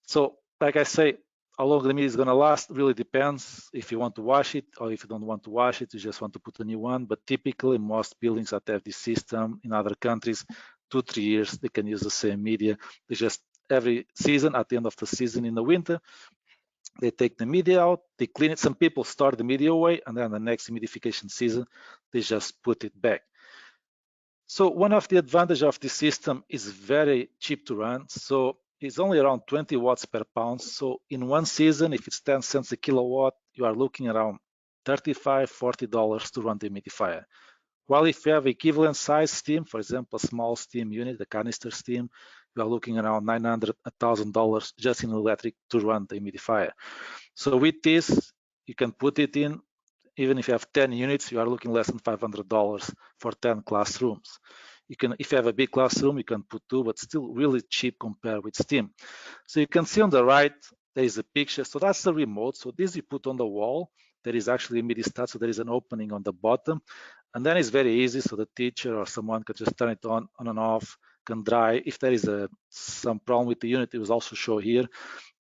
So like I say, how long the media is going to last really depends if you want to wash it or if you don't want to wash it, you just want to put a new one. But typically most buildings that have this system in other countries, 2-3 years, they can use the same media. They just every season, at the end of the season in the winter, they take the media out, they clean it. Some people store the media away, and then the next humidification season, they just put it back. So one of the advantages of this system is very cheap to run. So it's only around 20 watts per pound. So in one season, if it's 10 cents a kilowatt, you are looking around $35, $40 to run the humidifier. While if you have equivalent size steam, for example, a small steam unit, the canister steam, you are looking around $900, $1,000 just in electric to run the humidifier. So with this, you can put it in, even if you have 10 units, you are looking less than $500 for 10 classrooms. You can, if you have a big classroom, you can put 2, but still really cheap compared with steam. So you can see on the right, there is a picture. So that's the remote. So this you put on the wall. There is actually a humidistat, so there is an opening on the bottom. And then it's very easy. So the teacher or someone can just turn it on and off, can dry. If there is some problem with the unit, it was also shown here.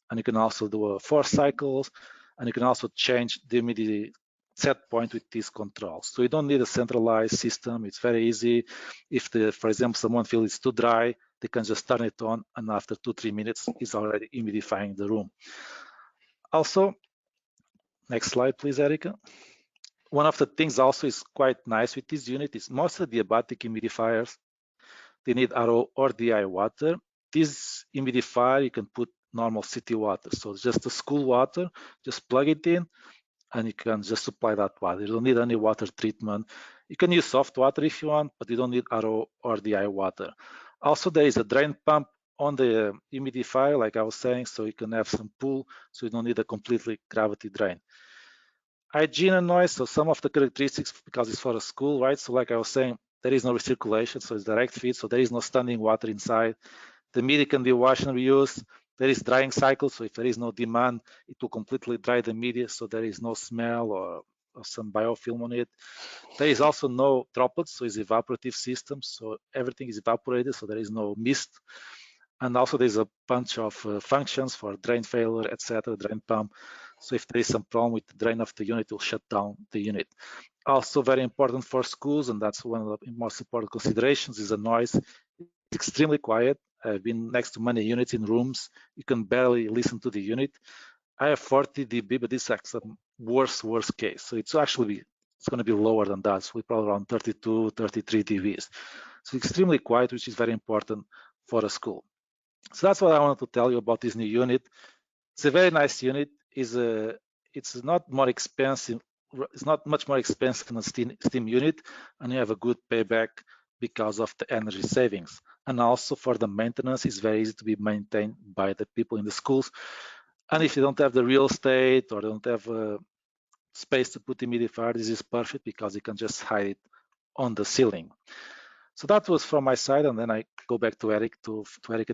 And you can also do 4 cycles. And you can also change the humidity set point with these controls. So you don't need a centralized system. It's very easy. If, for example, someone feels it's too dry, they can just turn it on, and after 2-3 minutes, it's already humidifying the room. Also, next slide, please, Erica. One of the things also is quite nice with this unit is most of the adiabatic humidifiers, they need RO or DI water. This humidifier, you can put normal city water. So just the school water, just plug it in, and you can just supply that water. You don't need any water treatment. You can use soft water if you want, but you don't need RO or DI water. Also, there is a drain pump on the humidifier, like I was saying, so you can have some pull, so you don't need a completely gravity drain. Hygiene and noise, so some of the characteristics, because it's for a school, right? So like I was saying, there is no recirculation, so it's direct feed, so there is no standing water inside. The media can be washed and reused. There is drying cycle, so if there is no demand, it will completely dry the media, so there is no smell or some biofilm on it. There is also no droplets, so it's evaporative system, so everything is evaporated, so there is no mist. And also there's a bunch of functions for drain failure, etc., drain pump. So if there is some problem with the drain of the unit, it will shut down the unit. Also very important for schools, and that's one of the most important considerations, is the noise. It's extremely quiet. I've been next to many units in rooms. You can barely listen to the unit. I have 40 dB, but this is actually worst case. So it's going to be lower than that. So we're probably around 32, 33 dBs. So extremely quiet, which is very important for a school. So that's what I wanted to tell you about this new unit. It's a very nice unit. It's not more expensive. It's not much more expensive than a steam unit, and you have a good payback because of the energy savings. And also for the maintenance, it's very easy to be maintained by the people in the schools. And if you don't have the real estate or don't have space to put humidifier, this is perfect because you can just hide it on the ceiling. So that was from my side, and then I go back to Erica to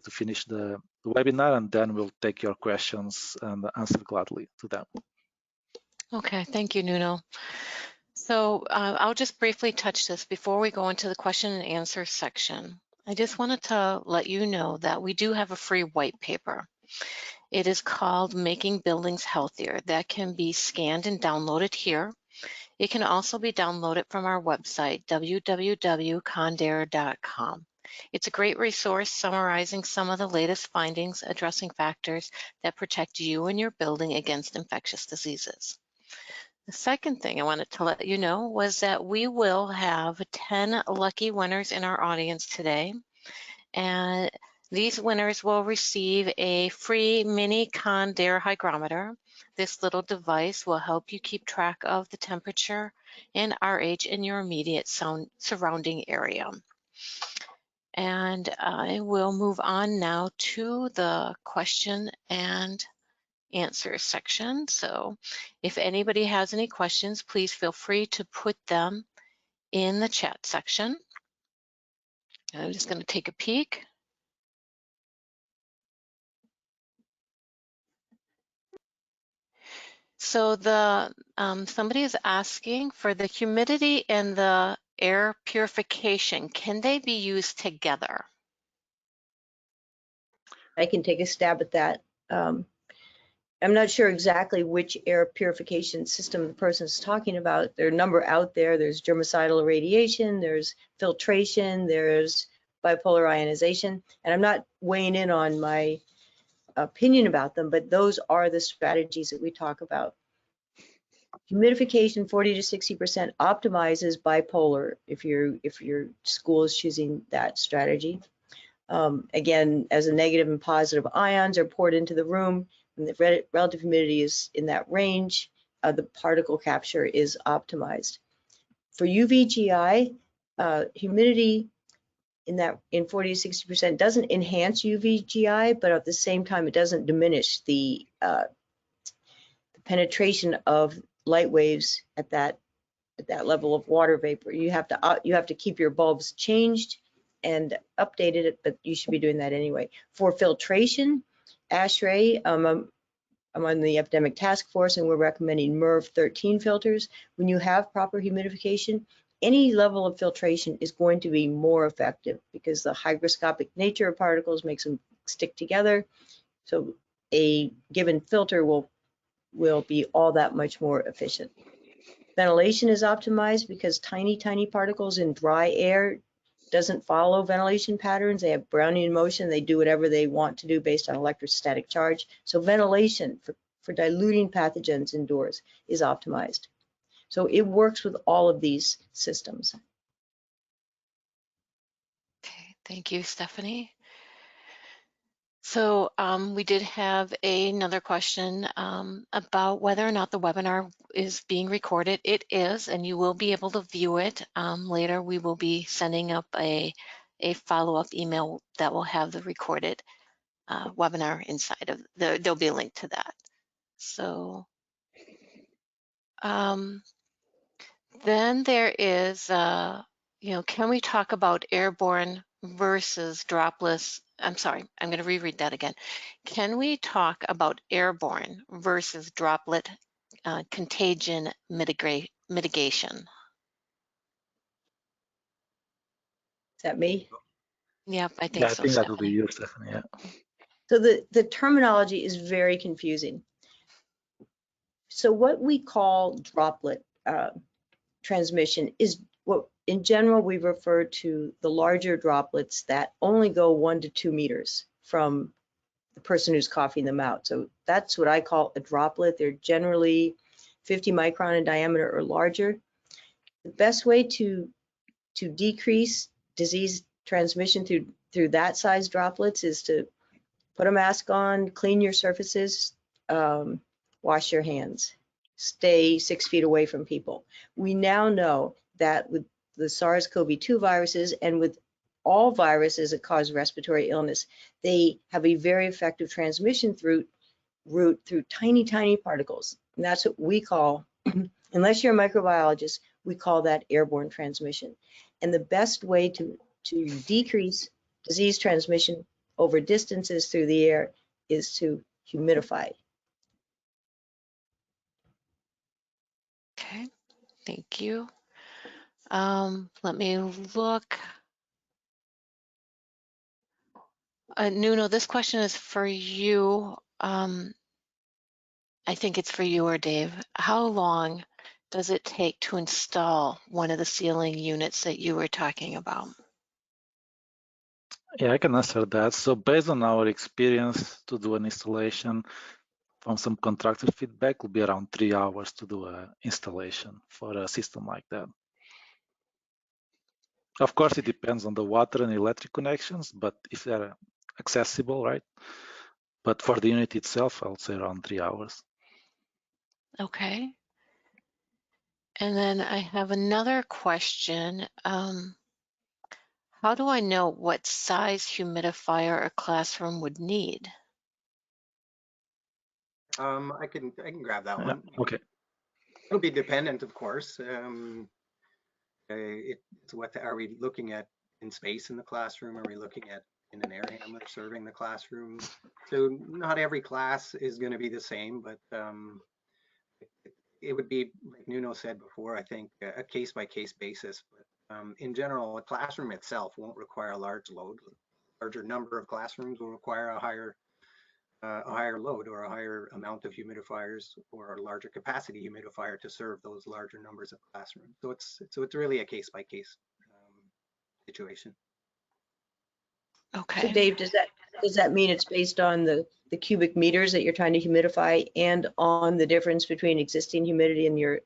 finish the webinar, and then we'll take your questions and answer gladly to them.
Okay, thank you, Nuno. So I'll just briefly touch this before we go into the question and answer section. I just wanted to let you know that we do have a free white paper. It is called Making Buildings Healthier. That can be scanned and downloaded here. It can also be downloaded from our website, www.condair.com. It's a great resource summarizing some of the latest findings addressing factors that protect you and your building against infectious diseases. The second thing I wanted to let you know was that we will have 10 lucky winners in our audience today. And these winners will receive a free mini Condair hygrometer. This little device will help you keep track of the temperature and RH in your immediate surrounding area. And I will move on now to the question and answers section. So if anybody has any questions, please feel free to put them in the chat section. I'm just going to take a peek. So somebody is asking for the humidity and the air purification. Can they be used together?
I can take a stab at that. I'm not sure exactly which air purification system the person is talking about. There are a number out there. There's germicidal irradiation, there's filtration, there's bipolar ionization, and I'm not weighing in on my opinion about them, but those are the strategies that we talk about. Humidification 40 to 60% optimizes bipolar if your school is choosing that strategy. Again, as a negative and positive ions are poured into the room, and the relative humidity is in that range, the particle capture is optimized. For UVGI, humidity in 40 to 60% doesn't enhance UVGI, but at the same time, it doesn't diminish the penetration of light waves at that level of water vapor. You have to keep your bulbs changed and updated, but you should be doing that anyway. For filtration, ASHRAE, I'm on the epidemic task force, and we're recommending MERV 13 filters. When you have proper humidification, any level of filtration is going to be more effective because the hygroscopic nature of particles makes them stick together. So a given filter will be all that much more efficient. Ventilation is optimized because tiny particles in dry air doesn't follow ventilation patterns. They have Brownian motion. They do whatever they want to do based on electrostatic charge. So ventilation for diluting pathogens indoors is optimized. So it works with all of these systems.
Okay, thank you, Stephanie. So we did have another question about whether or not the webinar is being recorded. It is, and you will be able to view it. Later, we will be sending up a follow-up email that will have the recorded webinar inside of there'll be a link to that. So then there is, can we talk about airborne versus dropless? I'm sorry, I'm going to reread that again. Can we talk about airborne versus droplet contagion mitigation?
Is that me?
Yep, I think
Yeah, I
so,
think that will be
Stephanie.
you, Stephanie. Yeah.
So the terminology is very confusing. So what we call droplet transmission is what in general we refer to the larger droplets that only go 1 to 2 meters from the person who's coughing them out. So that's what I call a droplet. They're generally 50 micron in diameter or larger. The best way to decrease disease transmission through that size droplets is to put a mask on, clean your surfaces, wash your hands, stay 6 feet away from people. We now know that with the SARS-CoV-2 viruses and with all viruses that cause respiratory illness, they have a very effective transmission route through tiny particles. And that's what we call, unless you're a microbiologist, we call that airborne transmission. And the best way to decrease disease transmission over distances through the air is to humidify.
Okay, thank you. Let me look. Nuno, this question is for you. I think it's for you or Dave. How long does it take to install one of the ceiling units that you were talking about?
Yeah, I can answer that. So based on our experience to do an installation, from some contractor feedback, will be around 3 hours to do an installation for a system like that. Of course, it depends on the water and electric connections, but if they're accessible, right? But for the unit itself, I would say around 3 hours.
Okay. And then I have another question. How do I know what size humidifier a classroom would need?
I can grab that one.
Okay.
It'll be dependent, of course. It's what are we looking at in space in the classroom? Are we looking at in an air handler serving the classroom? So not every class is going to be the same, but it would be, like Nuno said before, I think a case-by-case basis. But in general, a classroom itself won't require a large load. Larger number of classrooms will require a higher load or a higher amount of humidifiers or a larger capacity humidifier to serve those larger numbers of classrooms. So it's really a case-by-case situation.
Okay.
So Dave, does that mean it's based on the cubic meters that you're trying to humidify and on the difference between existing humidity and your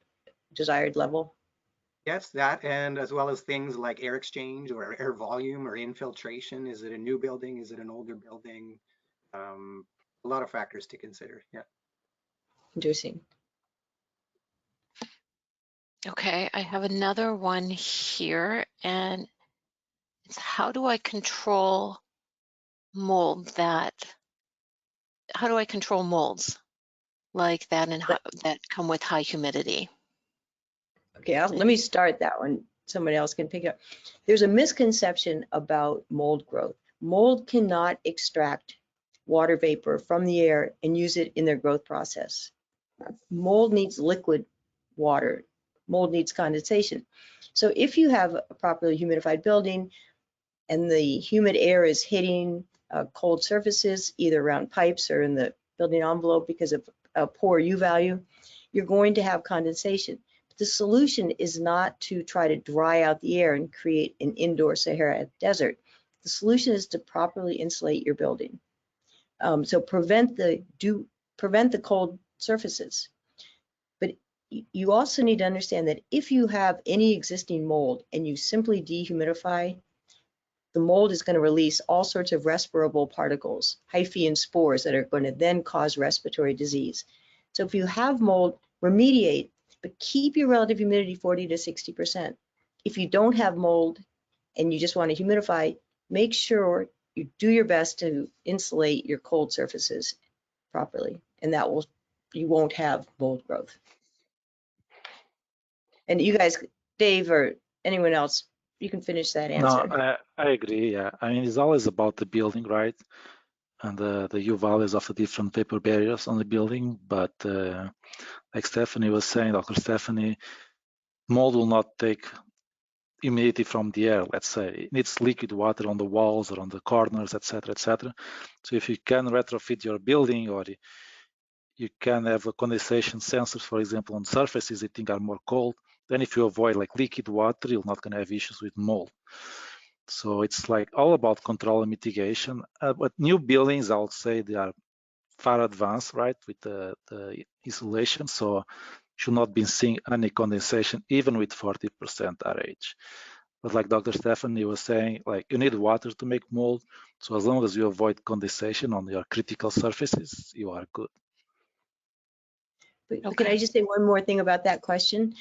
desired level?
Yes, that, and as well as things like air exchange or air volume or infiltration. Is it a new building? Is it an older building? A lot of factors to consider. Yeah.
Interesting.
Okay, I have another one here, and it's how do I control molds like that and that come with high humidity?
Okay, let me start that one. Somebody else can pick it up. There's a misconception about mold growth. Mold cannot extract water vapor from the air and use it in their growth process. Mold needs liquid water. Mold needs condensation. So if you have a properly humidified building and the humid air is hitting cold surfaces, either around pipes or in the building envelope because of a poor U value, you're going to have condensation. But the solution is not to try to dry out the air and create an indoor Sahara desert. The solution is to properly insulate your building. So prevent the cold surfaces. But you also need to understand that if you have any existing mold and you simply dehumidify, the mold is going to release all sorts of respirable particles, hyphae and spores that are going to then cause respiratory disease. So if you have mold, remediate, but keep your relative humidity 40 to 60%. If you don't have mold and you just want to humidify, make sure you do your best to insulate your cold surfaces properly, and you won't have mold growth. And you guys, Dave or anyone else, you can finish that answer.
No, I agree. Yeah, I mean, it's always about the building, right? And the U values of the different vapor barriers on the building. But like Stephanie was saying, Dr. Stephanie, mold will not take humidity from the air. Let's say it needs liquid water on the walls or on the corners, etc., etc. So if you can retrofit your building, or you can have a condensation sensors, for example, on surfaces that think are more cold, then if you avoid like liquid water, you're not going to have issues with mold. So it's like all about control and mitigation. But new buildings, I would say they are far advanced, right, with the insulation. So should not be seeing any condensation, even with 40% RH. But like Dr. Stephanie was saying, like you need water to make mold. So as long as you avoid condensation on your critical surfaces, you are good.
But can I just say one more thing about that question?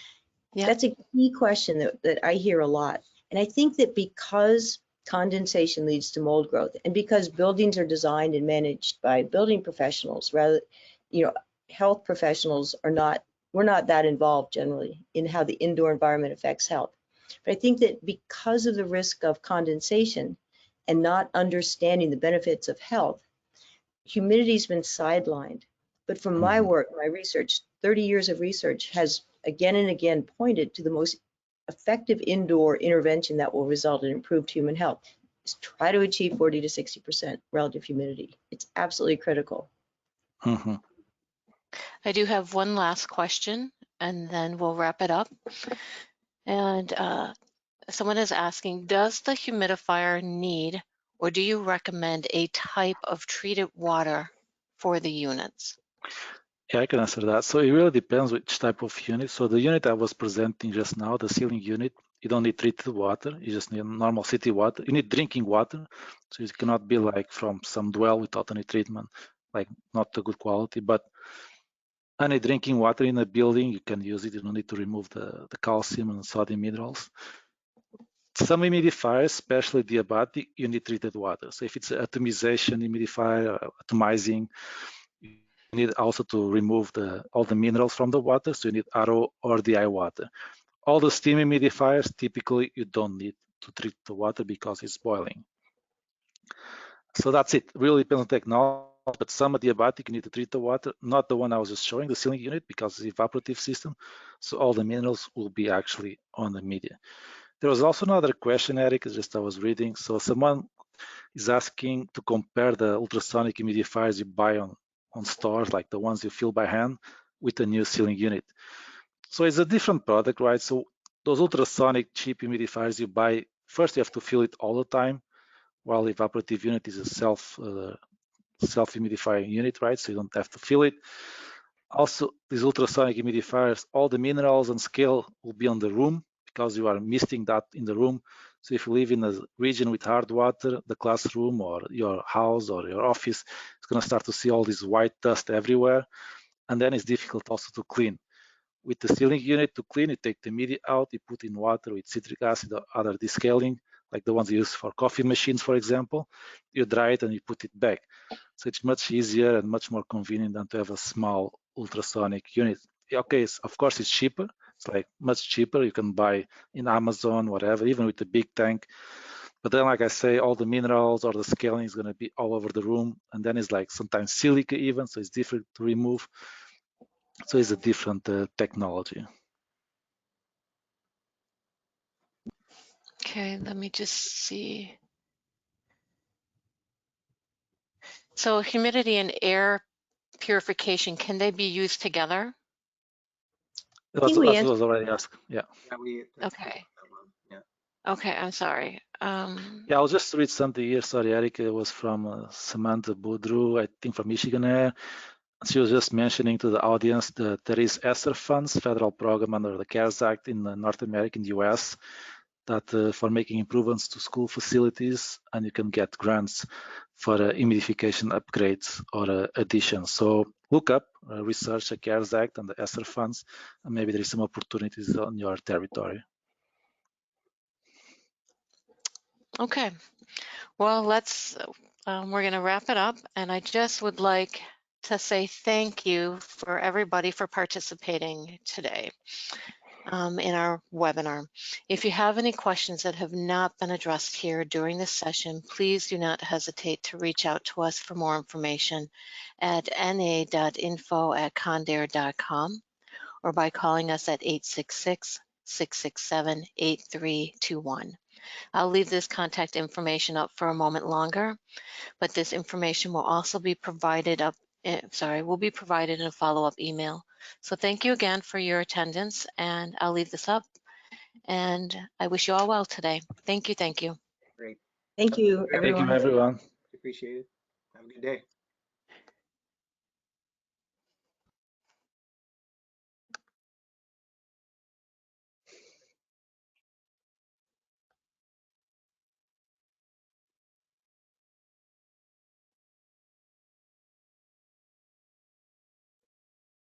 Yeah.
That's a key question that I hear a lot. And I think that because condensation leads to mold growth and because buildings are designed and managed by building professionals, rather, health professionals we're not that involved generally in how the indoor environment affects health. But I think that because of the risk of condensation and not understanding the benefits of health, humidity's been sidelined. But from my work, my research, 30 years of research has again and again pointed to the most effective indoor intervention that will result in improved human health is try to achieve 40 to 60% relative humidity. It's absolutely critical.
Mm-hmm.
I do have one last question, and then we'll wrap it up. And someone is asking, does the humidifier need, or do you recommend a type of treated water for the units?
Yeah, I can answer that. So it really depends which type of unit. So the unit I was presenting just now, the ceiling unit, you don't need treated water. You just need normal city water. You need drinking water. So it cannot be like from some well without any treatment, like not a good quality. But any drinking water in a building, you can use it. You don't need to remove the calcium and sodium minerals. Some humidifiers, especially adiabatic, you need treated water. So if it's atomization humidifier, atomizing, need also to remove all the minerals from the water, so you need RO or DI water. All the steam humidifiers, typically you don't need to treat the water because it's boiling. So that's it. Really depends on technology, but some adiabatic you need to treat the water, not the one I was just showing, the sealing unit, because it's evaporative system. So all the minerals will be actually on the media. There was also another question, Eric, just I was reading. So someone is asking to compare the ultrasonic humidifiers you buy on stores, like the ones you fill by hand, with a new sealing unit. So it's a different product, right? So those ultrasonic cheap humidifiers you buy, first you have to fill it all the time, while the evaporative unit is a self-humidifying unit, right? So you don't have to fill it. Also, these ultrasonic humidifiers, all the minerals and scale will be on the room because you are misting that in the room. So if you live in a region with hard water, the classroom or your house or your office is going to start to see all this white dust everywhere. And then it's difficult also to clean. With the sealing unit, to clean, you take the media out, you put in water with citric acid or other descaling, like the ones used for coffee machines, for example. You dry it and you put it back. So it's much easier and much more convenient than to have a small ultrasonic unit. Okay, of course it's cheaper. It's like much cheaper. You can buy in Amazon, whatever, even with the big tank. But then, like I say, all the minerals or the scaling is going to be all over the room. And then it's like sometimes silica even, so it's difficult to remove. So it's a different technology.
Okay, let me just see. So humidity and air purification, can they be used together?
That was already asked. Yeah.
Yeah,
Okay.
Yeah.
Okay, I'm sorry.
Yeah, I'll just read something here. Sorry, Eric. It was from Samantha Boudreau, I think from Michigan Air. She was just mentioning to the audience that there is ESSER funds, federal program under the CARES Act in North America, in the US, that for making improvements to school facilities, and you can get grants for humidification upgrades or additions. So look up, research the CARES Act and the ESSER funds, and maybe there is some opportunities on your territory.
Okay, well, we're going to wrap it up. And I just would like to say thank you for everybody for participating today in our webinar. If you have any questions that have not been addressed here during this session, please do not hesitate to reach out to us for more information at na.info@condair.com or by calling us at 866-667-8321. I'll leave this contact information up for a moment longer, but this information will also be provided will be provided in a follow-up email. So thank you again for your attendance, and I'll leave this up, and I wish you all well today. Thank you.
Great.
Thank you, everyone.
Thank you, everyone.
Appreciate it. Have a good day.